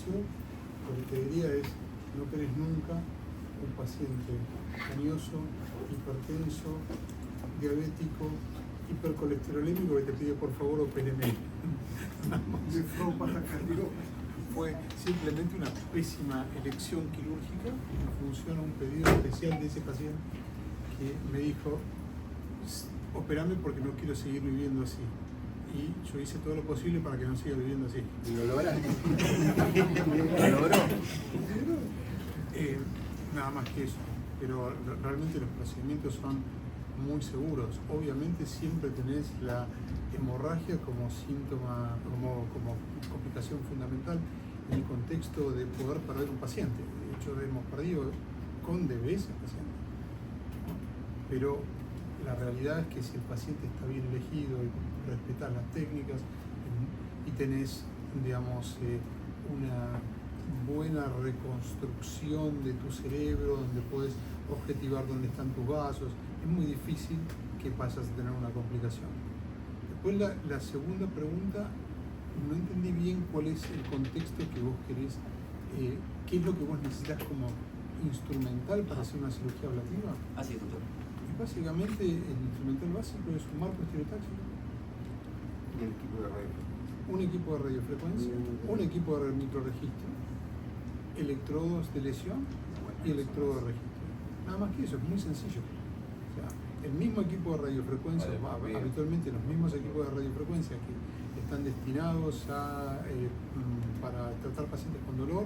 caso, lo que te diría es, no querés nunca un paciente añoso, hipertenso, diabético, hipercolesterolémico que te pide por favor opéreme. Fue simplemente una pésima elección quirúrgica en función a un pedido especial de ese paciente que me dijo, operame porque no quiero seguir viviendo así. Y yo hice todo lo posible para que no siga viviendo así. ¿Y lo lograste? ¿Lo logró? Nada más que eso. Pero realmente los procedimientos son muy seguros. Obviamente siempre tenés la hemorragia como síntoma, como complicación fundamental en el contexto de poder perder un paciente. De hecho, hemos perdido con DBS pacientes, ¿no? Pero la realidad es que si el paciente está bien elegido y respetas las técnicas y tenés, digamos, una buena reconstrucción de tu cerebro, donde puedes objetivar dónde están tus vasos, es muy difícil que vayas a tener una complicación. Después la segunda pregunta, no entendí bien cuál es el contexto que vos querés, qué es lo que vos necesitas como instrumental para hacer una cirugía ablativa. Así es, doctor. Y básicamente el instrumental básico es un marco estereotáxico, Y el equipo de radiofrecuencia. un equipo de radiofrecuencia, un equipo de microregistro, electrodos de lesión y electrodos de registro. Nada más que eso, es muy sencillo. O sea, el mismo equipo de radiofrecuencia, habitualmente los mismos equipos de radiofrecuencia que están destinados para tratar pacientes con dolor,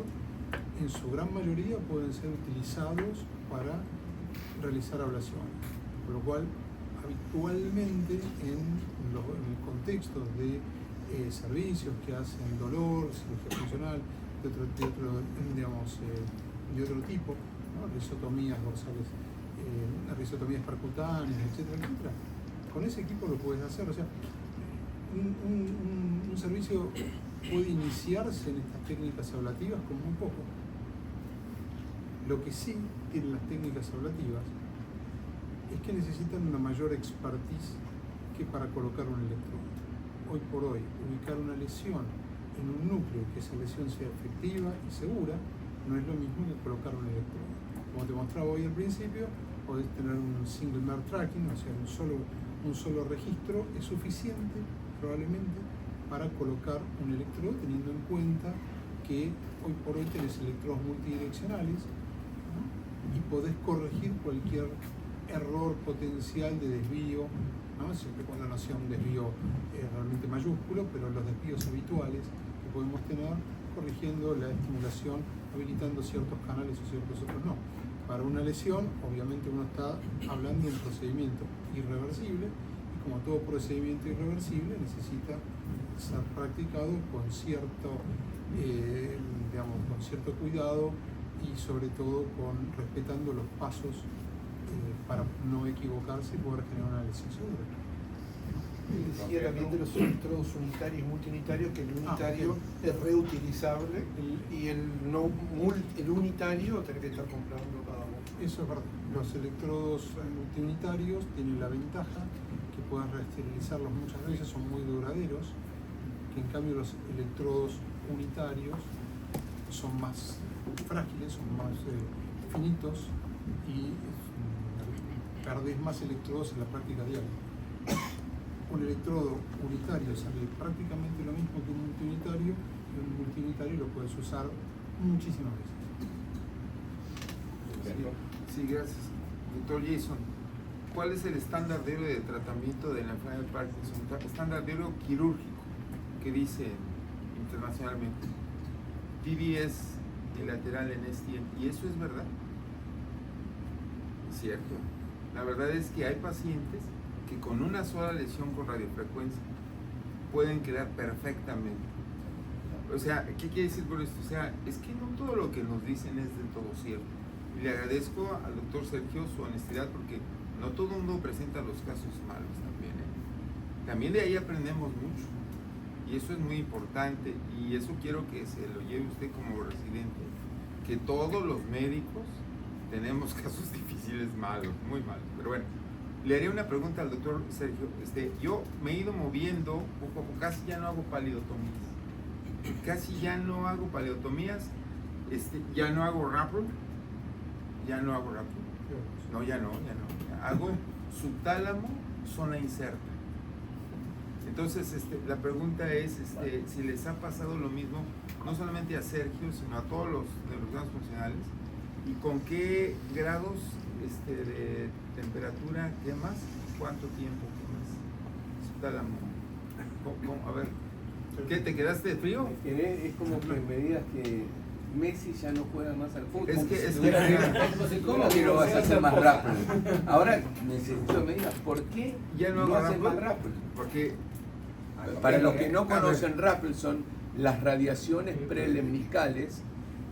en su gran mayoría pueden ser utilizados para realizar ablaciones. Por lo cual, habitualmente en el contexto de servicios que hacen dolor, cirugía funcional, de otro tipo, ¿no? Risotomías dorsales, risotomías percutáneas, etcétera, etcétera. Con ese equipo lo puedes hacer. O sea, un servicio puede iniciarse en estas técnicas ablativas con muy poco. Lo que sí tienen las técnicas ablativas es que necesitan una mayor expertise que para colocar un electrodo. Hoy por hoy, ubicar una lesión en un núcleo y que esa lesión sea efectiva y segura no es lo mismo que colocar un electrodo. Como te mostraba hoy al principio, podés tener un single MER tracking, o sea, un solo registro es suficiente probablemente para colocar un electrodo, teniendo en cuenta que hoy por hoy tenés electrodos multidireccionales, ¿no? Y podés corregir cualquier error potencial de desvío, ¿no? Siempre cuando no sea un desvío realmente mayúsculo, pero los desvíos habituales que podemos tener corrigiendo la estimulación, habilitando ciertos canales o ciertos otros no. Para una lesión, obviamente uno está hablando de un procedimiento irreversible y como todo procedimiento irreversible necesita ser practicado con cierto, con cierto cuidado y sobre todo respetando los pasos para no equivocarse y poder generar una lesión segura. Decía también de los electrodos unitarios y multiunitarios que el unitario es reutilizable y el unitario tenés que estar comprando cada uno. Eso es verdad. Los electrodos multiunitarios tienen la ventaja que puedes reesterilizarlos muchas veces, son muy duraderos, que en cambio los electrodos unitarios son más frágiles, son más finitos y perdés más electrodos en la práctica diaria. Un electrodo unitario sale prácticamente lo mismo que un multiunitario y un multiunitario lo puedes usar muchísimas veces. Sí, gracias. Doctor Jason, ¿cuál es el estándar de oro de tratamiento de la enfermedad de Parkinson? Estándar de oro quirúrgico, que dice internacionalmente. PBS bilateral en STM. ¿Y eso es verdad? Es cierto. La verdad es que hay pacientes que con una sola lesión con radiofrecuencia pueden quedar perfectamente. O sea, ¿qué quiere decir por esto? O sea, es que no todo lo que nos dicen es del todo cierto. Y le agradezco al doctor Sergio su honestidad porque no todo el mundo presenta los casos malos también, ¿eh? También de ahí aprendemos mucho. Y eso es muy importante. Y eso quiero que se lo lleve usted como residente. Que todos los médicos tenemos casos difíciles, malos, muy malos. Pero bueno, le haré una pregunta al doctor Sergio. Yo me he ido moviendo un poco, casi ya no hago palidotomías. casi ya no hago paleotomías, ya no hago rappel, no, ya no. Hago subtálamo, zona incerta. Entonces, la pregunta es si les ha pasado lo mismo, no solamente a Sergio, sino a todos los neurocirujanos funcionales, y con qué grados de temperatura quemas, cuánto tiempo quemas subtálamo. A ver, ¿qué, te quedaste de frío? Es como que me digas que Messi ya no juega más al fútbol. ¿Cómo que lo vas a hacer más rápido? Ahora necesito que me digas por qué ya no lo haces rappel, más rápido. Porque para los que no conocen rappel, son las radiaciones prelemnicales,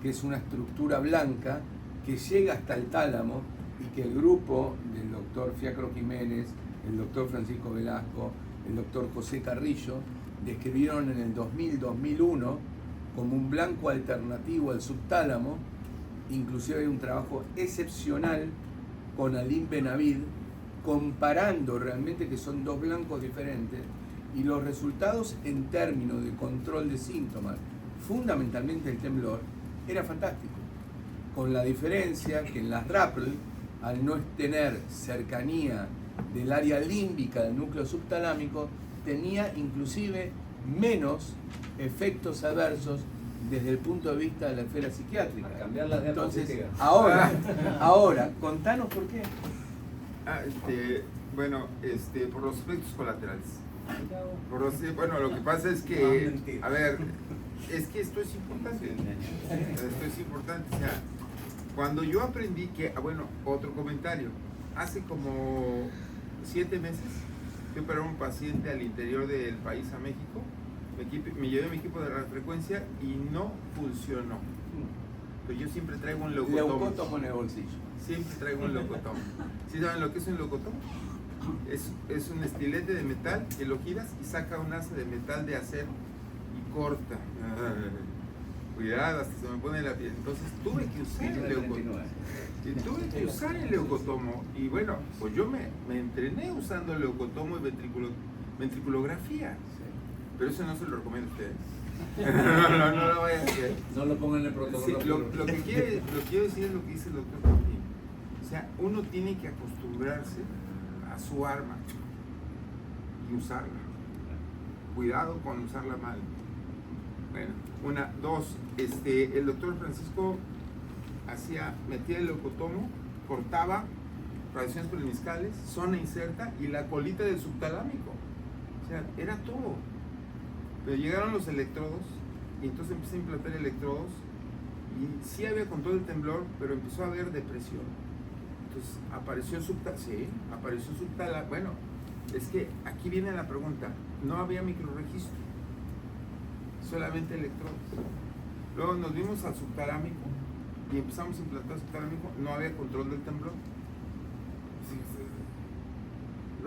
que es una estructura blanca que llega hasta el tálamo y que el grupo del doctor Fiacro Jiménez, el doctor Francisco Velasco, el doctor José Carrillo describieron en el 2000-2001 como un blanco alternativo al subtálamo. Inclusive hay un trabajo excepcional con Alim Benavid comparando realmente que son dos blancos diferentes, y los resultados en términos de control de síntomas, fundamentalmente el temblor, era fantástico, con la diferencia que en las rappel, al no tener cercanía del área límbica del núcleo subtalámico, tenía inclusive menos efectos adversos desde el punto de vista de la esfera psiquiátrica. A cambiar las Entonces, ahora, contanos por qué. Bueno, por los efectos colaterales. Bueno, lo que pasa es que, a ver, es que esto es importante. O sea, cuando yo aprendí que, bueno, otro comentario, hace como 7 meses fui para un paciente al interior del país a México, me llevé mi equipo de radiofrecuencia y no funcionó. Pero yo siempre traigo un leucotomo en el bolsillo. Siempre traigo un leucotomo. ¿Sí saben lo que es un leucotomo? Es un estilete de metal que lo giras y saca un asa de metal de acero y corta. Cuidado, hasta se me pone la piel. Entonces tuve que usar el leucotomo. Y bueno, pues yo me entrené usando el leucotomo y ventriculografía. Pero eso no se lo recomiendo a ustedes. No lo vayan a hacer. No lo pongan en el protocolo. Sí, lo que quiero decir es lo que dice el doctor Martín. O sea, uno tiene que acostumbrarse a su arma y usarla. Cuidado con usarla mal. Bueno, 2, el doctor Francisco metía el leucotomo, cortaba radiaciones premiscales, zona incerta y la colita del subtalámico. O sea, era todo. Pero llegaron los electrodos y entonces empecé a implantar electrodos y sí había control del temblor, pero empezó a haber depresión. Entonces apareció subtalámico. Bueno, es que aquí viene la pregunta, no había microregistro, solamente electrodos. Luego nos vimos al subtalámico y empezamos a implantar subtalámico, no había control del temblor.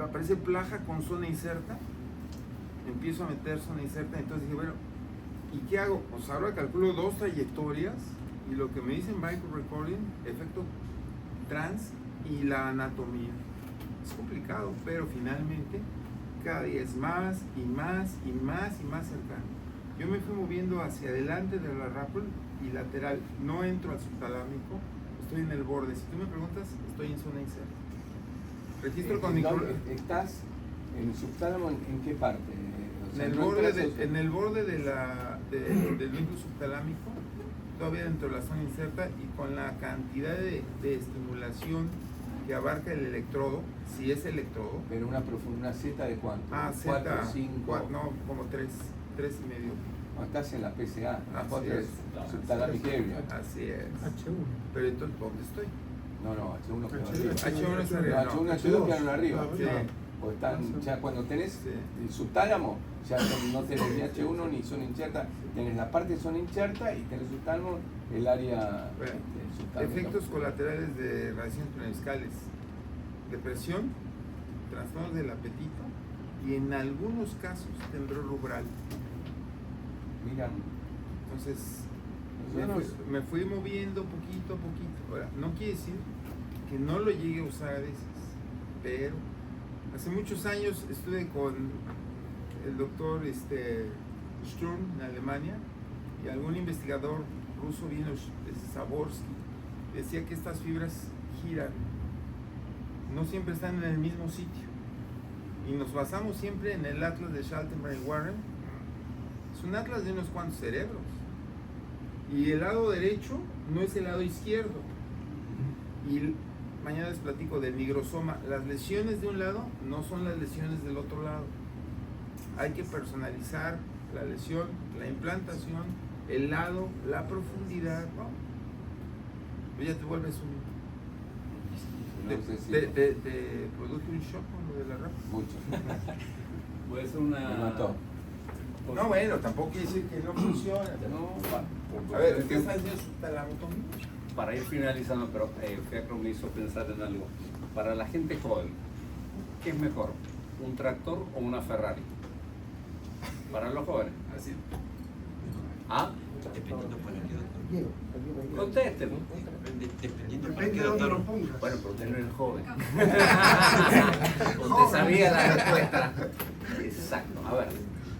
Aparece plaja con zona incerta, empiezo a meter zona incerta, entonces dije, bueno, ¿y qué hago? Pues ahora calculo 2 trayectorias y lo que me dicen microrecording, efecto trans y la anatomía. Es complicado, pero finalmente cada día es más cercano. Yo me fui moviendo hacia adelante de la rappel y lateral, no entro al subtalámico, estoy en el borde. Si tú me preguntas, estoy en zona incerta. Registro con ¿Estás en el subtálamo en qué parte? O sea, en el borde del núcleo subtalámico, todavía dentro de la zona incerta y con la cantidad de estimulación que abarca el electrodo, si es electrodo. Pero una Z de cuánto? Z, 4, 5. no, como 3 y medio. No, estás en la PCA, Así es. subthalamic area. Así es. H1. Pero entonces, ¿dónde estoy? No, H1 queda H2. arriba. H1 es arriba. No, H1 quedan arriba. Sí. O están, ya cuando tenés Sí. el subtálamo, ya no tenés ni H1 ni zona incerta, tenés la parte de zona incerta y tenés subtálamo, el área Bueno, subtálamica. efectos colaterales de radiaciones premiscales, depresión, trastornos del apetito y en algunos casos temblor rubral. Mira, Entonces nosotros- me fui moviendo poquito a poquito. Ahora, no quiere decir que no lo llegue a usar a veces, pero hace muchos años estuve con el doctor Sturm en Alemania Y algún investigador ruso, Zaborsky, decía que estas fibras giran, no siempre están en el mismo sitio. Y nos basamos siempre en el atlas de Schaltenberg y Warren. Es un atlas de unos cuantos cerebros. Y el lado derecho no es el lado izquierdo. Y mañana les platico del nigrosoma. Las lesiones de un lado no son las lesiones del otro lado. Hay que personalizar la lesión, la implantación, el lado, la profundidad, ¿no? Pues ya te vuelves un... ¿Te produce un shock con lo de la rap? Mucho. Puede ser una... Me mató. No, bueno, tampoco quiere decir que no funciona. No, A ver, ¿qué estás haciendo su talamotomía? para ir finalizando, pero Fiacro me hizo pensar en algo. Para la gente joven, ¿qué es mejor? ¿Un tractor o una Ferrari? Para los jóvenes. Así. ¿Ah? Dependiendo para qué doctor. Contesten. Dependiendo para Depende qué de dónde lo doctor. pongas. Bueno, pero usted no es joven. Usted sabía la respuesta. Exacto. A ver,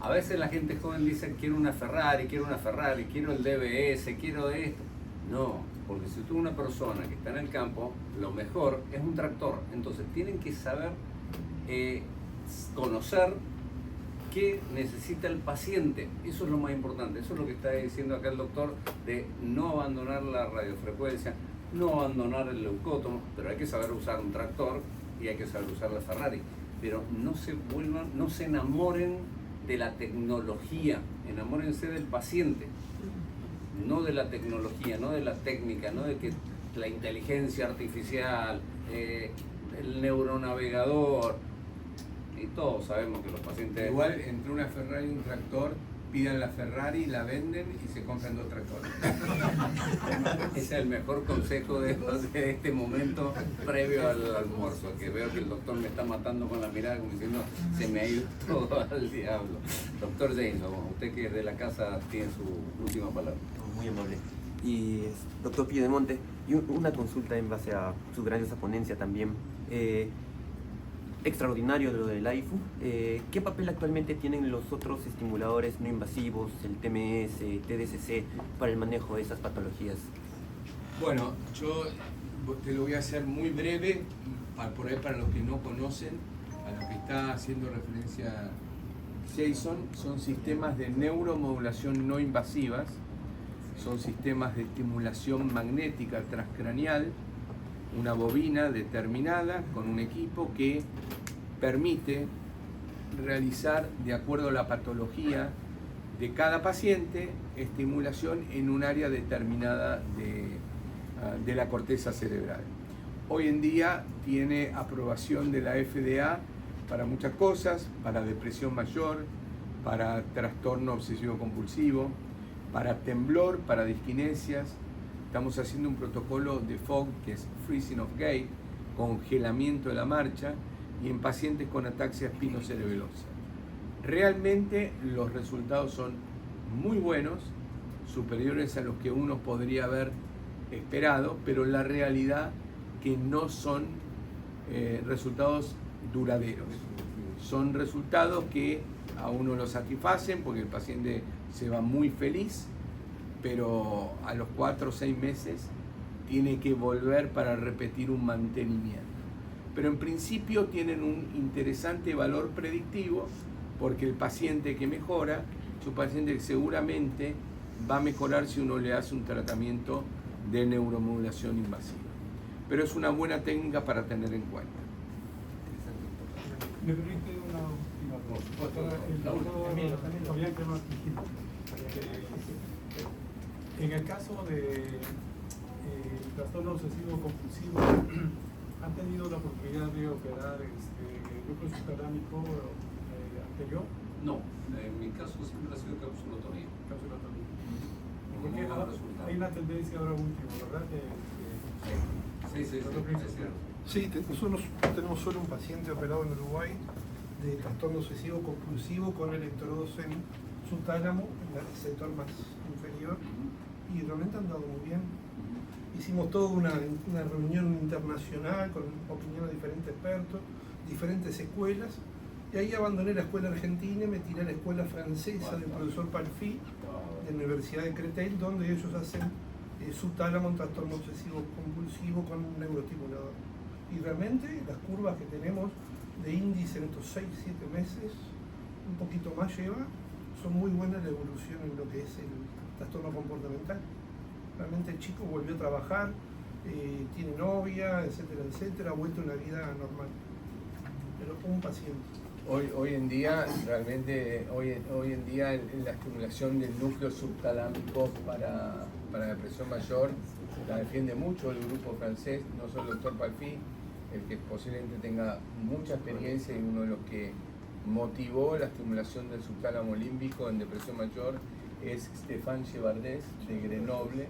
a veces la gente joven dice, quiero una Ferrari, quiero el DBS, quiero esto. No, porque si tú una persona que está en el campo, lo mejor es un tractor. Entonces tienen que saber conocer qué necesita el paciente. Eso es lo más importante. Eso es lo que está diciendo acá el doctor, de no abandonar la radiofrecuencia, no abandonar el leucótomo, pero hay que saber usar un tractor y hay que saber usar la Ferrari. Pero no se enamoren de la tecnología, enamórense del paciente, no de la tecnología, no de la técnica, no de que la inteligencia artificial, el neuronavegador, y todos sabemos que los pacientes... Igual entre una Ferrari y un tractor, pidan la Ferrari, la venden y se compran 2 tractores. Ese es el mejor consejo de este momento previo al almuerzo, que veo que el doctor me está matando con la mirada como diciendo, se me ha ido todo al diablo. Doctor Jameson, usted que es de la casa tiene su última palabra. Muy amable. Y doctor Piedemonte, y una consulta en base a su grandiosa ponencia también. Extraordinario lo del AIFU. ¿Qué papel actualmente tienen los otros estimuladores no invasivos, el TMS, TDCC, para el manejo de esas patologías? Bueno, yo te lo voy a hacer muy breve, por ahí para los que no conocen, a lo que está haciendo referencia Jason. Son sistemas de neuromodulación no invasivas, son sistemas de estimulación magnética transcraneal, una bobina determinada con un equipo que permite realizar, de acuerdo a la patología de cada paciente, estimulación en un área determinada de la corteza cerebral. Hoy en día tiene aprobación de la FDA para muchas cosas, para depresión mayor, para trastorno obsesivo compulsivo, para temblor, para disquinesias. Estamos haciendo un protocolo de FOG, que es Freezing of Gait, congelamiento de la marcha, y en pacientes con ataxia espinocerebelosa. Realmente los resultados son muy buenos, superiores a los que uno podría haber esperado, pero la realidad que no son resultados duraderos. Son resultados que a uno lo satisfacen porque el paciente se va muy feliz, pero a los 4 o 6 meses tiene que volver para repetir un mantenimiento. Pero en principio tienen un interesante valor predictivo, porque el paciente que mejora es un paciente que seguramente va a mejorar si uno le hace un tratamiento de neuromodulación invasiva. Pero es una buena técnica para tener en cuenta. ¿Me permite una última cosa? El doctor Fabián Cremar Quijino, en el caso de trastorno obsesivo compulsivo, ¿han tenido la oportunidad de operar el núcleo subtalámico anterior? No, en mi caso siempre ha sido capsulotomía. Capsulotomía. Muy Porque buen resultado. hay una tendencia ahora última, ¿verdad? Sí, es cierto. Sí, nosotros tenemos solo un paciente operado en Uruguay de trastorno obsesivo compulsivo con electrodos en subtálamo, en el sector más inferior, y realmente han dado muy bien. Hicimos toda una reunión internacional con opiniones de diferentes expertos, diferentes escuelas, y ahí abandoné la escuela argentina y me tiré a la escuela francesa del profesor Palfi, de la Universidad de Créteil, donde ellos hacen subtálamo en trastorno obsesivo compulsivo con un neuroestimulador. Y realmente las curvas que tenemos de índice en estos 6-7 meses, un poquito más lleva, son muy buenas la evolución en lo que es el trastorno comportamental. Realmente el chico volvió a trabajar, tiene novia, etcétera, etcétera, ha vuelto a una vida normal. Pero un paciente. Hoy en día, realmente, hoy en día la estimulación del núcleo subtalámico para depresión mayor la defiende mucho el grupo francés, no solo el doctor Palfi, el que posiblemente tenga mucha experiencia y uno de los que motivó la estimulación del subtálamo límbico en depresión mayor es Stéphane Chevardès de Grenoble,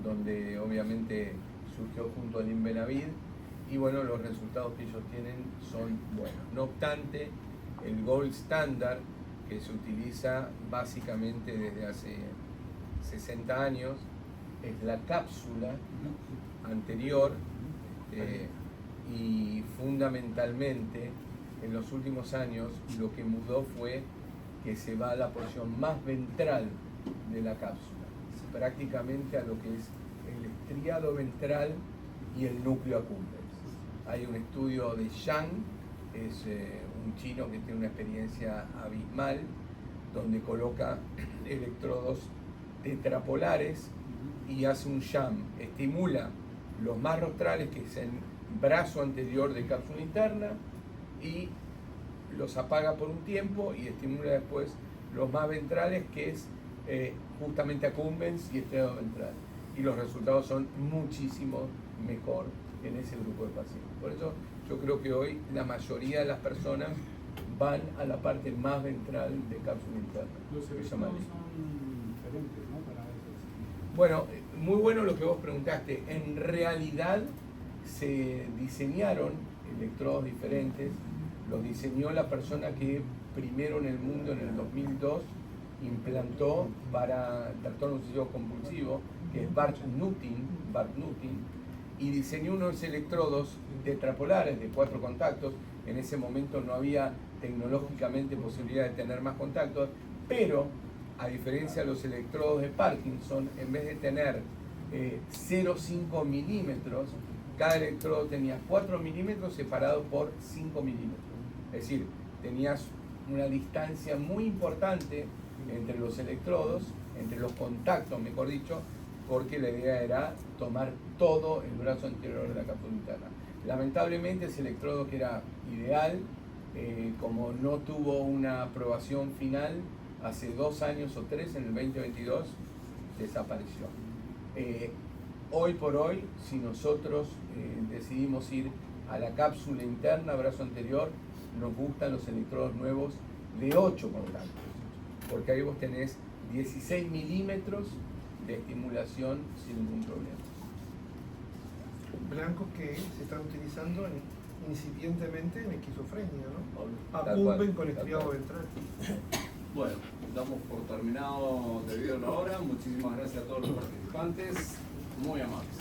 donde obviamente surgió junto a Lynn Benavid, y bueno, los resultados que ellos tienen son buenos. No obstante, el gold standard que se utiliza básicamente desde hace 60 años es la cápsula anterior, y fundamentalmente en los últimos años lo que mudó fue que se va a la porción más ventral de la cápsula, prácticamente a lo que es el estriado ventral y el núcleo accumbens. Hay un estudio de Zhang, es un chino que tiene una experiencia abismal, donde coloca electrodos tetrapolares y hace un sham, estimula los más rostrales, que es el brazo anterior de cápsula interna, y los apaga por un tiempo y estimula después los más ventrales, que es justamente accumbens y estriado ventral. Y los resultados son muchísimo mejor en ese grupo de pacientes. Por eso yo creo que hoy la mayoría de las personas van a la parte más ventral de cápsula interna. Los efectos son diferentes, ¿no? Para eso. Bueno, muy bueno lo que vos preguntaste. En realidad se diseñaron electrodos diferentes. Los diseñó la persona que primero en el mundo, en el 2002, implantó para trastorno obsesivo compulsivo, que es Bart Nutin, y diseñó unos electrodos tetrapolares de 4 contactos. En ese momento no había tecnológicamente posibilidad de tener más contactos, pero a diferencia de los electrodos de Parkinson, en vez de tener 0,5 milímetros, cada electrodo tenía 4 milímetros separados por 5 milímetros. Es decir, tenías una distancia muy importante entre los electrodos, entre los contactos, mejor dicho, porque la idea era tomar todo el brazo anterior de la cápsula interna. Lamentablemente ese electrodo, que era ideal, como no tuvo una aprobación final, hace 2 años o 3, en el 2022, desapareció. Hoy por hoy, si nosotros decidimos ir a la cápsula interna, brazo anterior, nos gustan los electrodos nuevos de 8 contactos, porque ahí vos tenés 16 milímetros de estimulación sin ningún problema. Blancos que se están utilizando incipientemente en esquizofrenia, ¿no? Tal Acumben cual, con tal estriado cual. ventral. Bueno, damos por terminado debido a la hora. Muchísimas gracias a todos los participantes. Muy amables.